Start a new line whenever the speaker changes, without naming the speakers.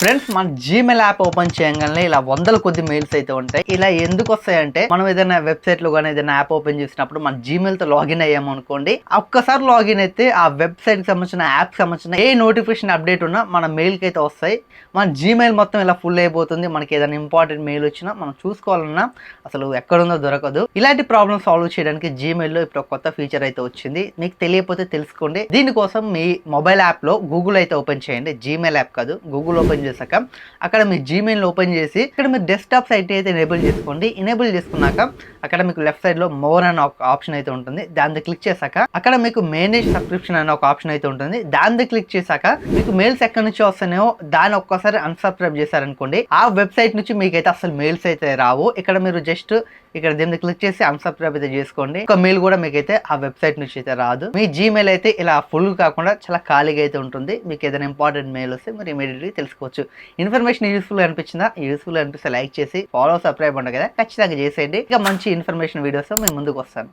Friends మన Gmail app open చేయగానే ఇలా వందల కొద్ది మెయిల్స్ అయితే ఉంటాయి. ఇలా ఎందుకు వస్తాయంటే మనం ఏదైనా వెబ్సైట్ లో కానీ ఏదైనా యాప్ ఓపెన్ చేసినప్పుడు మన జీమెయిల్ తో లాగిన్ అయ్యాము అనుకోండి, ఒక్కసారి లాగిన్ అయితే ఆ వెబ్సైట్ కి సంబంధించిన యాప్ సంబంధించిన ఏ నోటిఫికేషన్ అప్డేట్ ఉన్నా మన మెయిల్ కి అయితే వస్తాయి. మన జీమెయిల్ మొత్తం ఇలా ఫుల్ అయిపోతుంది. మనకి ఏదైనా ఇంపార్టెంట్ మెయిల్ వచ్చినా మనం చూసుకోవాలన్నా అసలు ఎక్కడుందో దొరకదు. ఇలాంటి ప్రాబ్లమ్ సాల్వ్ చేయడానికి జీమెయిల్ లో ఇప్పుడు ఒక కొత్త ఫీచర్ అయితే వచ్చింది. మీకు తెలియకపోతే తెలుసుకోండి. దీనికోసం మీ మొబైల్ యాప్ లో గూగుల్ అయితే ఓపెన్ చేయండి. జీమెయిల్ యాప్ కాదు, గూగుల్ ఓపెన్ చేశాక అక్కడ మీ జీమెయిల్ ఓపెన్ చేసి ఇక్కడ మీరు డెస్క్టాప్ సైట్ అయితే ఎనేబుల్ చేసుకోండి. ఎనేబుల్ చేసుకున్నాక అక్కడ మీకు లెఫ్ట్ సైడ్ లో మోర్ అనే ఒక ఆప్షన్ అయితే ఉంటుంది. దాన్ని క్లిక్ చేశాక అక్కడ మీకు మేనేజ్ సబ్స్క్రిప్షన్ అనే ఒక ఆప్షన్ అయితే ఉంటుంది. దాన్ని క్లిక్ చేశాక మీకు మెయిల్స్ ఎక్కడి నుంచి వస్తాయో దాన్ని ఒక్కసారి అన్సబ్స్క్రైబ్ చేశారనుకోండి, ఆ వెబ్సైట్ నుంచి మీకైతే అసలు మెయిల్స్ అయితే రావు. ఇక్కడ మీరు జస్ట్ ఇక్కడ దీన్ని క్లిక్ చేసి అన్సబ్స్క్రైబ్ అయితే చేసుకోండి. ఒక మెయిల్ కూడా మీకైతే ఆ వెబ్సైట్ నుంచి అయితే రాదు. మీ జీమెయిల్ అయితే ఇలా ఫుల్ కాకుండా చాలా ఖాళీగా అయితే ఉంటుంది. మీకు ఏదైనా ఇంపార్టెంట్ మెయిల్ వస్తే మీరు ఇమీడియట్లీ తెలుసుకోవచ్చు. ఇన్ఫర్మేషన్ యూస్ఫుల్ అనిపించిందా? యూస్ఫుల్ అనిపిస్తే లైక్ చేసి ఫాలో సబ్స్క్రైబ్ ఉండదు కదా, ఖచ్చితంగా చేసేయండి. ఇక మంచి ఇన్ఫర్మేషన్ వీడియోస్ మేము ముందుకు వస్తాను.